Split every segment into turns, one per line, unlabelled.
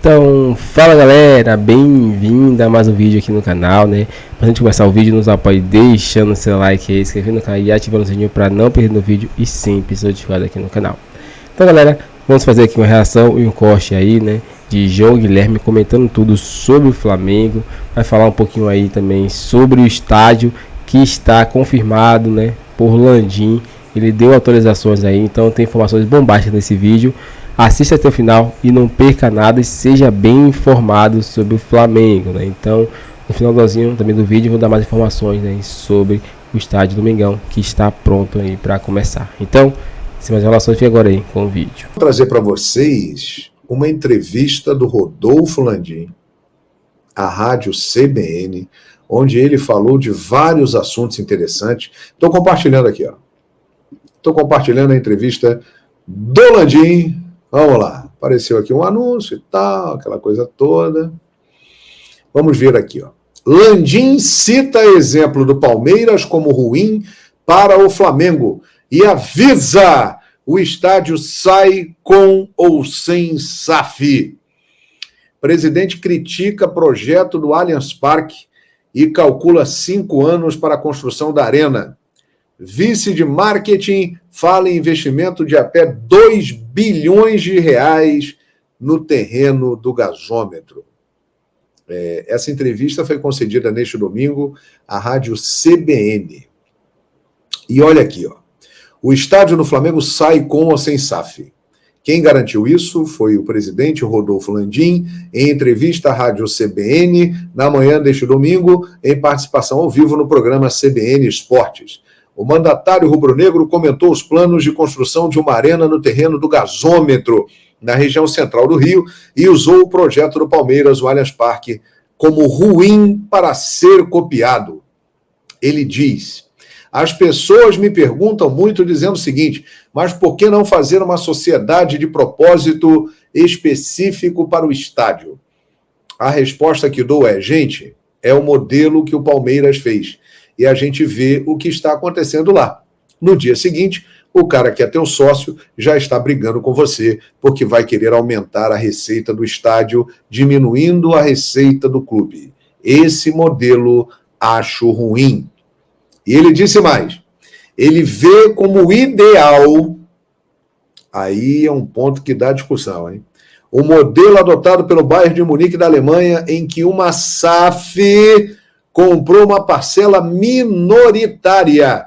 Então, fala galera, bem-vindo a mais um vídeo aqui no canal, né? Pra gente começar o vídeo, nos apoie deixando seu like aí, inscrevendo no canal e ativando o sininho para não perder o vídeo e sempre ser notificado aqui no canal. Então galera, vamos fazer aqui uma reação e um corte aí, né? De João Guilherme comentando tudo sobre o Flamengo. Vai falar um pouquinho aí também sobre o estádio que está confirmado, né? Por Landim. Ele deu autorizações aí, então tem informações bombásticas nesse vídeo. Assista até o final e não perca nada e seja bem informado sobre o Flamengo, né? Então, no finalzinho também do vídeo, vou dar mais informações, né, sobre o estádio do Mengão, que está pronto aí para começar. Então, sem mais enrolações, fique agora aí com o vídeo.
Vou trazer para vocês uma entrevista do Rodolfo Landim à rádio CBN, onde ele falou de vários assuntos interessantes. Estou compartilhando aqui, ó. Estou compartilhando a entrevista do Landim. Vamos lá, apareceu aqui um anúncio e tal, aquela coisa toda. Vamos ver aqui, ó. Landim cita exemplo do Palmeiras como ruim para o Flamengo e avisa: o estádio sai com ou sem SAF. Presidente critica projeto do Allianz Parque e calcula 5 anos para a construção da arena. Vice de marketing fala em investimento de até 2 bilhões de reais no terreno do gasômetro. Essa entrevista foi concedida neste domingo à rádio CBN. E olha aqui, ó. O estádio do Flamengo sai com ou sem SAF. Quem garantiu isso foi o presidente Rodolfo Landim, em entrevista à rádio CBN, na manhã deste domingo, em participação ao vivo no programa CBN Esportes. O mandatário rubro-negro comentou os planos de construção de uma arena no terreno do gasômetro, na região central do Rio, e usou o projeto do Palmeiras, o Allianz Parque, como ruim para ser copiado. Ele diz: as pessoas me perguntam muito dizendo o seguinte, mas por que não fazer uma sociedade de propósito específico para o estádio? A resposta que dou é, gente, é o modelo que o Palmeiras fez. E a gente vê o que está acontecendo lá. No dia seguinte, o cara que é teu sócio já está brigando com você, porque vai querer aumentar a receita do estádio, diminuindo a receita do clube. Esse modelo acho ruim. E ele disse mais, ele vê como ideal, aí é um ponto que dá discussão, hein? O modelo adotado pelo Bayern de Munique da Alemanha, em que uma SAF comprou uma parcela minoritária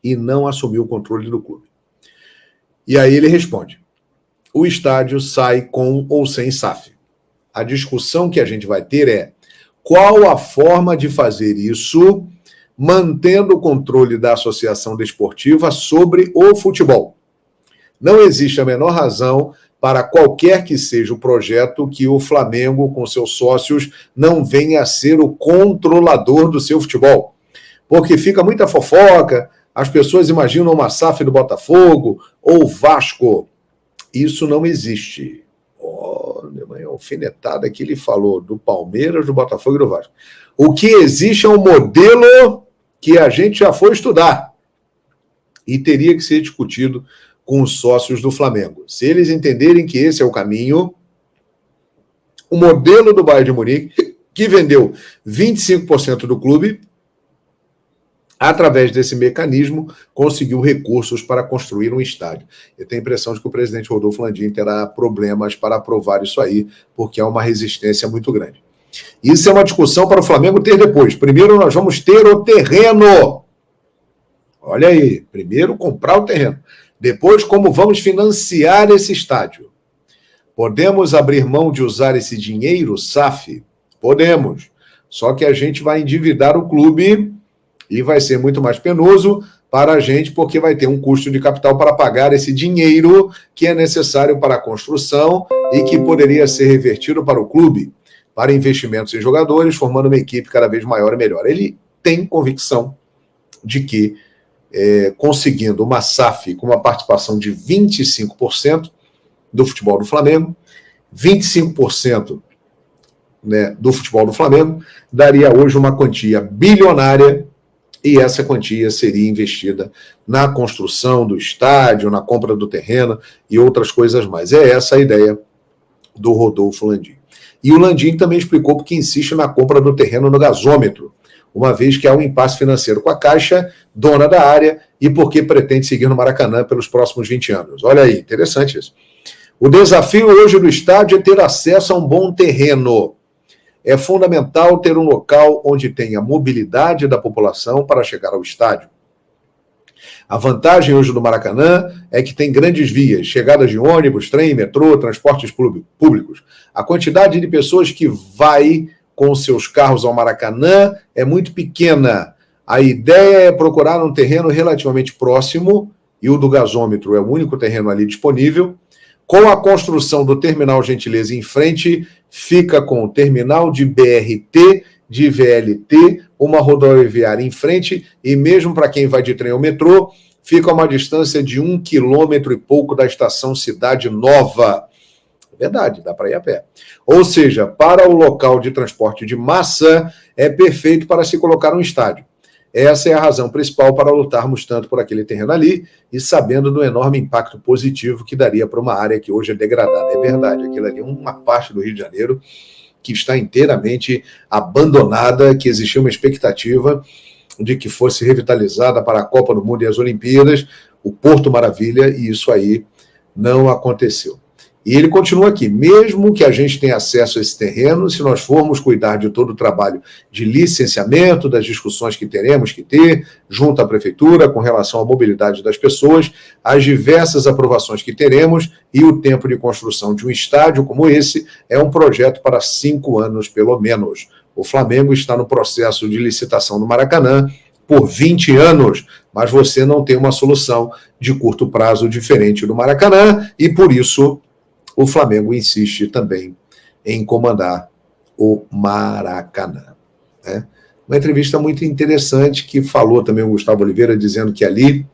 e não assumiu o controle do clube. E aí ele responde, o estádio sai com ou sem SAF. A discussão que a gente vai ter é qual a forma de fazer isso mantendo o controle da associação desportiva sobre o futebol. Não existe a menor razão para qualquer que seja o projeto que o Flamengo, com seus sócios, não venha a ser o controlador do seu futebol. Porque fica muita fofoca, as pessoas imaginam uma SAF do Botafogo ou Vasco. Isso não existe. Olha, a alfinetada que ele falou do Palmeiras, do Botafogo e do Vasco. O que existe é um modelo que a gente já foi estudar e teria que ser discutido com os sócios do Flamengo. Se eles entenderem que esse é o caminho, o modelo do Bayern de Munique, que vendeu 25% do clube, através desse mecanismo, conseguiu recursos para construir um estádio. Eu tenho a impressão de que o presidente Rodolfo Landim terá problemas para aprovar isso aí, porque há uma resistência muito grande. Isso é uma discussão para o Flamengo ter depois. Primeiro nós vamos ter o terreno. Olha aí, primeiro comprar o terreno. Depois, como vamos financiar esse estádio? Podemos abrir mão de usar esse dinheiro, SAF? Podemos. Só que a gente vai endividar o clube e vai ser muito mais penoso para a gente, porque vai ter um custo de capital para pagar esse dinheiro que é necessário para a construção e que poderia ser revertido para o clube, para investimentos em jogadores, formando uma equipe cada vez maior e melhor. Ele tem convicção de que conseguindo uma SAF com uma participação de 25% do futebol do Flamengo, 25%, né, do futebol do Flamengo, daria hoje uma quantia bilionária e essa quantia seria investida na construção do estádio, na compra do terreno e outras coisas mais. É essa a ideia do Rodolfo Landim. E o Landim também explicou porque insiste na compra do terreno no gasômetro, uma vez que há um impasse financeiro com a Caixa, dona da área, e porque pretende seguir no Maracanã pelos próximos 20 anos. Olha aí, interessante isso. O desafio hoje do estádio é ter acesso a um bom terreno. É fundamental ter um local onde tenha mobilidade da população para chegar ao estádio. A vantagem hoje do Maracanã é que tem grandes vias, chegadas de ônibus, trem, metrô, transportes públicos. A quantidade de pessoas que vai com seus carros ao Maracanã é muito pequena. A ideia é procurar um terreno relativamente próximo, e o do gasômetro é o único terreno ali disponível. Com a construção do Terminal Gentileza em frente, fica com o terminal de BRT, de VLT, uma rodoviária em frente, e mesmo para quem vai de trem ou metrô, fica a uma distância de 1 quilômetro e pouco da estação Cidade Nova. Verdade, dá para ir a pé. Ou seja, para o local de transporte de massa, é perfeito para se colocar um estádio. Essa é a razão principal para lutarmos tanto por aquele terreno ali e sabendo do enorme impacto positivo que daria para uma área que hoje é degradada. É verdade, aquilo ali é uma parte do Rio de Janeiro que está inteiramente abandonada, que existia uma expectativa de que fosse revitalizada para a Copa do Mundo e as Olimpíadas, o Porto Maravilha, e isso aí não aconteceu. E ele continua aqui, mesmo que a gente tenha acesso a esse terreno, se nós formos cuidar de todo o trabalho de licenciamento, das discussões que teremos que ter, junto à prefeitura, com relação à mobilidade das pessoas, as diversas aprovações que teremos e o tempo de construção de um estádio como esse é um projeto para 5 anos, pelo menos. O Flamengo está no processo de licitação no Maracanã por 20 anos, mas você não tem uma solução de curto prazo diferente do Maracanã e, por isso, o Flamengo insiste também em comandar o Maracanã. Né? Uma entrevista muito interessante que falou também o Gustavo Oliveira, dizendo que ali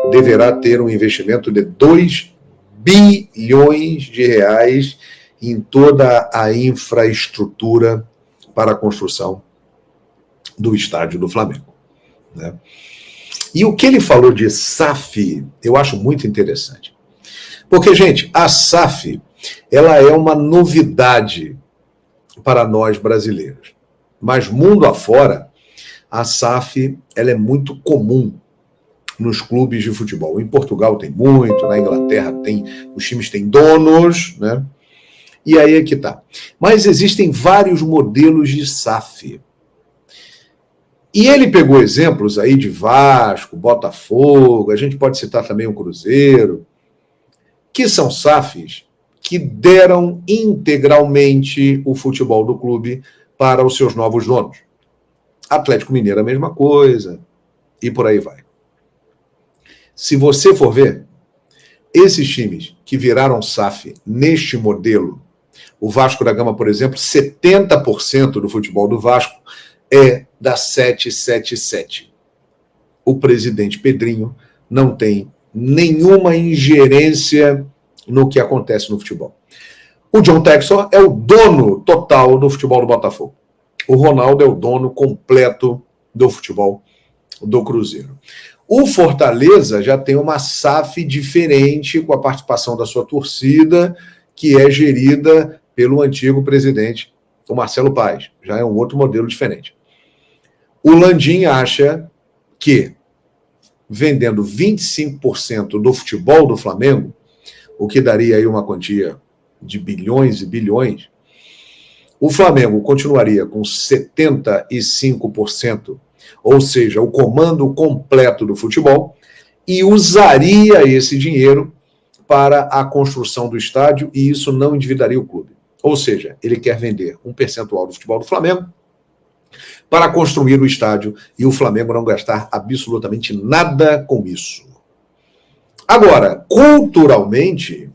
deverá ter um investimento de 2 bilhões de reais em toda a infraestrutura para a construção do estádio do Flamengo. Né? E o que ele falou de SAF, eu acho muito interessante. Porque, gente, a SAF, ela é uma novidade para nós brasileiros. Mas mundo afora, a SAF, ela é muito comum nos clubes de futebol. Em Portugal tem muito, na Inglaterra tem, os times têm donos, né? E aí é que tá. Mas existem vários modelos de SAF. E ele pegou exemplos aí de Vasco, Botafogo, a gente pode citar também o Cruzeiro, que são SAFs que deram integralmente o futebol do clube para os seus novos donos. Atlético Mineiro a mesma coisa, e por aí vai. Se você for ver, esses times que viraram SAF neste modelo, o Vasco da Gama, por exemplo, 70% do futebol do Vasco é da 777. O presidente Pedrinho não tem nenhuma ingerência no que acontece no futebol. O John Textor é o dono total do futebol do Botafogo. O Ronaldo é o dono completo do futebol do Cruzeiro. O Fortaleza já tem uma SAF diferente com a participação da sua torcida, que é gerida pelo antigo presidente, o Marcelo Paes. Já é um outro modelo diferente. O Landim acha que vendendo 25% do futebol do Flamengo, o que daria aí uma quantia de bilhões e bilhões, o Flamengo continuaria com 75%, ou seja, o comando completo do futebol, e usaria esse dinheiro para a construção do estádio, e isso não endividaria o clube. Ou seja, ele quer vender um percentual do futebol do Flamengo para construir o estádio e o Flamengo não gastar absolutamente nada com isso. Agora, culturalmente,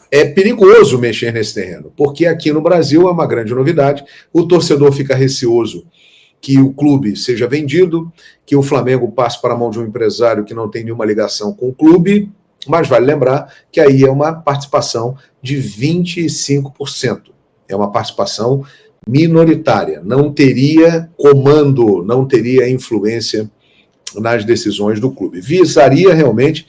é perigoso mexer nesse terreno, porque aqui no Brasil é uma grande novidade, o torcedor fica receoso que o clube seja vendido, que o Flamengo passe para a mão de um empresário que não tem nenhuma ligação com o clube, mas vale lembrar que aí é uma participação de 25%. É uma participação minoritária, não teria comando, não teria influência nas decisões do clube. Visaria realmente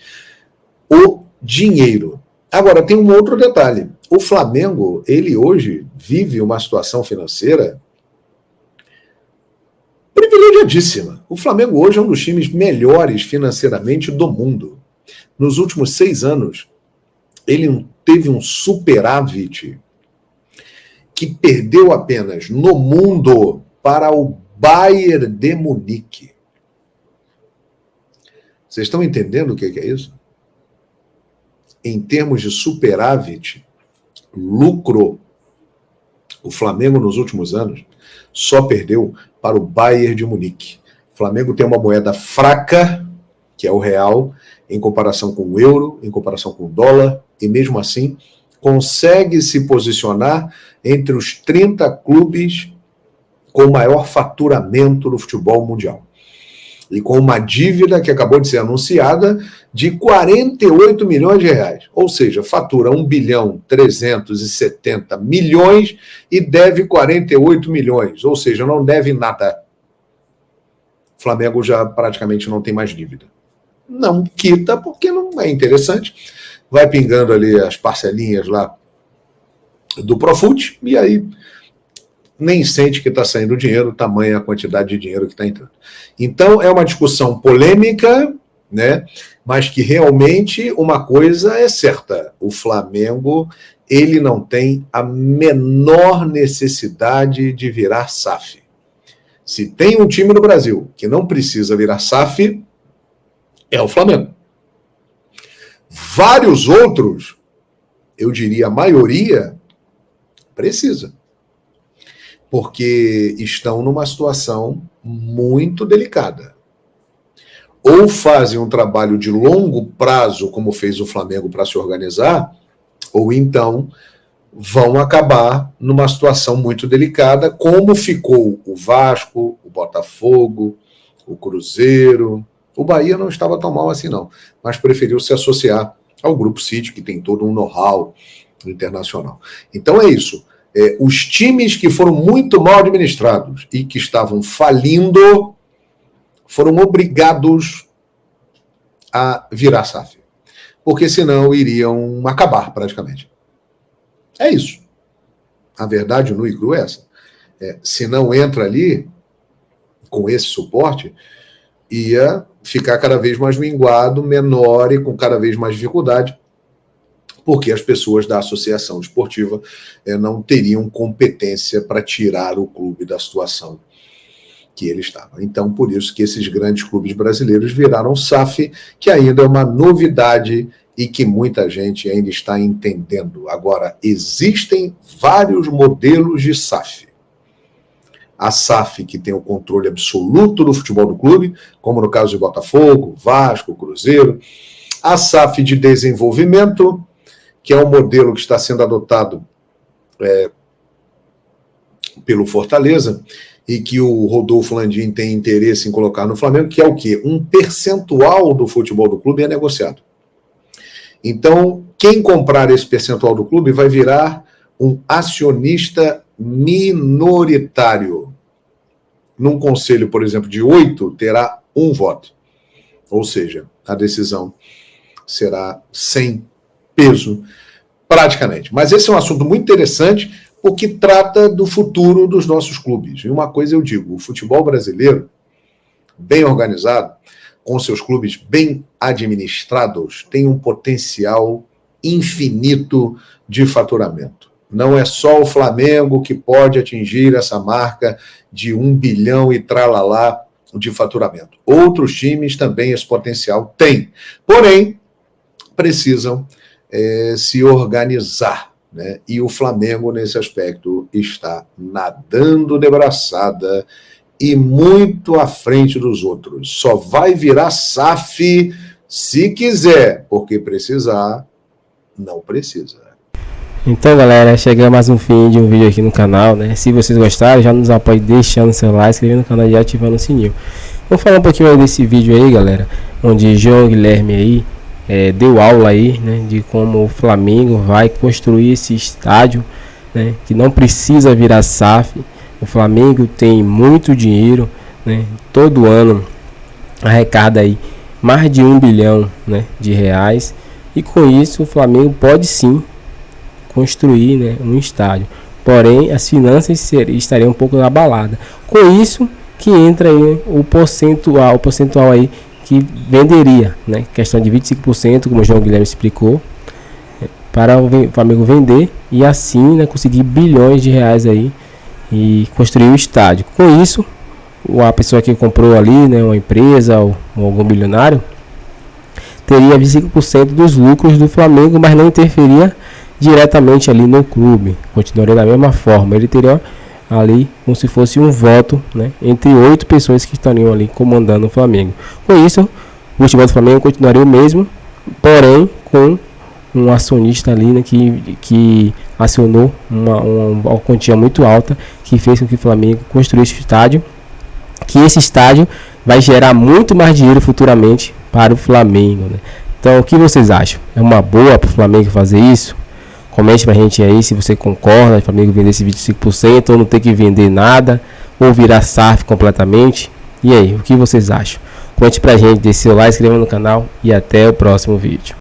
o dinheiro. Agora, tem um outro detalhe. O Flamengo, ele hoje vive uma situação financeira privilegiadíssima. O Flamengo hoje é um dos times melhores financeiramente do mundo. Nos últimos 6 anos, ele teve um superávit que perdeu apenas no mundo para o Bayern de Munique. Vocês estão entendendo o que é isso? Em termos de superávit, lucro, o Flamengo nos últimos anos só perdeu para o Bayern de Munique. O Flamengo tem uma moeda fraca, que é o real, em comparação com o euro, em comparação com o dólar, e mesmo assim consegue se posicionar entre os 30 clubes com maior faturamento no futebol mundial. E com uma dívida que acabou de ser anunciada de 48 milhões de reais. Ou seja, fatura 1.370 bilhões e deve 48 milhões. Ou seja, não deve nada. O Flamengo já praticamente não tem mais dívida. Não quita porque não é interessante. Vai pingando ali as parcelinhas lá do Profut e aí nem sente que está saindo dinheiro, tamanha a quantidade de dinheiro que está entrando. Então, é uma discussão polêmica, né? Mas que realmente uma coisa é certa. O Flamengo, ele não tem a menor necessidade de virar SAF. Se tem um time no Brasil que não precisa virar SAF, é o Flamengo. Vários outros, eu diria a maioria, precisa. Porque estão numa situação muito delicada. Ou fazem um trabalho de longo prazo, como fez o Flamengo para se organizar, ou então vão acabar numa situação muito delicada, como ficou o Vasco, o Botafogo, o Cruzeiro. O Bahia não estava tão mal assim não, mas preferiu se associar ao Grupo City, que tem todo um know-how internacional. Então é isso. Os times que foram muito mal administrados e que estavam falindo foram obrigados a virar SAF, porque senão iriam acabar praticamente. É isso. A verdade nua e crua é essa. Se não entra ali com esse suporte, ia ficar cada vez mais minguado, menor e com cada vez mais dificuldade, porque as pessoas da associação esportiva não teriam competência para tirar o clube da situação que ele estava. Então, por isso que esses grandes clubes brasileiros viraram SAF, que ainda é uma novidade e que muita gente ainda está entendendo. Agora, existem vários modelos de SAF. A SAF, que tem o controle absoluto do futebol do clube, como no caso de Botafogo, Vasco, Cruzeiro. A SAF de desenvolvimento, que é um modelo que está sendo adotado pelo Fortaleza, e que o Rodolfo Landim tem interesse em colocar no Flamengo, que é o quê? Um percentual do futebol do clube é negociado. Então, quem comprar esse percentual do clube vai virar um acionista minoritário. Num conselho, por exemplo, de 8, terá 1 voto. Ou seja, a decisão será sem peso, praticamente. Mas esse é um assunto muito interessante, porque trata do futuro dos nossos clubes. E uma coisa eu digo, o futebol brasileiro, bem organizado, com seus clubes bem administrados, tem um potencial infinito de faturamento. Não é só o Flamengo que pode atingir essa marca de 1 bilhão e tralalá de faturamento. Outros times também esse potencial têm. Porém, precisam se organizar, né? E o Flamengo, nesse aspecto, está nadando de braçada e muito à frente dos outros. Só vai virar SAF se quiser, porque precisar, não precisa.
Então, galera, chegamos a mais um fim de um vídeo aqui no canal, né? Se vocês gostaram, já nos apoie deixando seu like, inscrevendo no canal e ativando o sininho. Vou falar um pouquinho aí desse vídeo aí, galera, onde João Guilherme aí deu aula aí, né, de como o Flamengo vai construir esse estádio, né, que não precisa virar SAF. O Flamengo tem muito dinheiro, né, todo ano arrecada aí mais de 1 bilhão, né, de reais, e com isso o Flamengo pode sim construir, né, um estádio. Porém, as finanças estariam um pouco abaladas. Com isso que entra aí o percentual aí que venderia, né? Questão de 25%, como o João Guilherme explicou, para o Flamengo vender e assim, né, conseguir bilhões de reais aí e construir o estádio. Com isso, a pessoa que comprou ali, né, uma empresa ou algum bilionário, teria 25% dos lucros do Flamengo, mas não interferia diretamente ali no clube, continuaria da mesma forma. Ele teria ali como se fosse um voto, né, entre 8 pessoas que estariam ali comandando o Flamengo. Com isso, o futebol do Flamengo continuaria o mesmo, porém com um acionista ali, né, que acionou uma quantia muito alta, que fez com que o Flamengo construísse o estádio, que esse estádio vai gerar muito mais dinheiro futuramente para o Flamengo, né? Então, o que vocês acham? É uma boa para o Flamengo fazer isso? Comente pra gente aí se você concorda, o Flamengo vender esse 25% ou não ter que vender nada, ou virar SAF completamente. E aí, o que vocês acham? Comente pra gente, deixe seu like, inscreva no canal e até o próximo vídeo.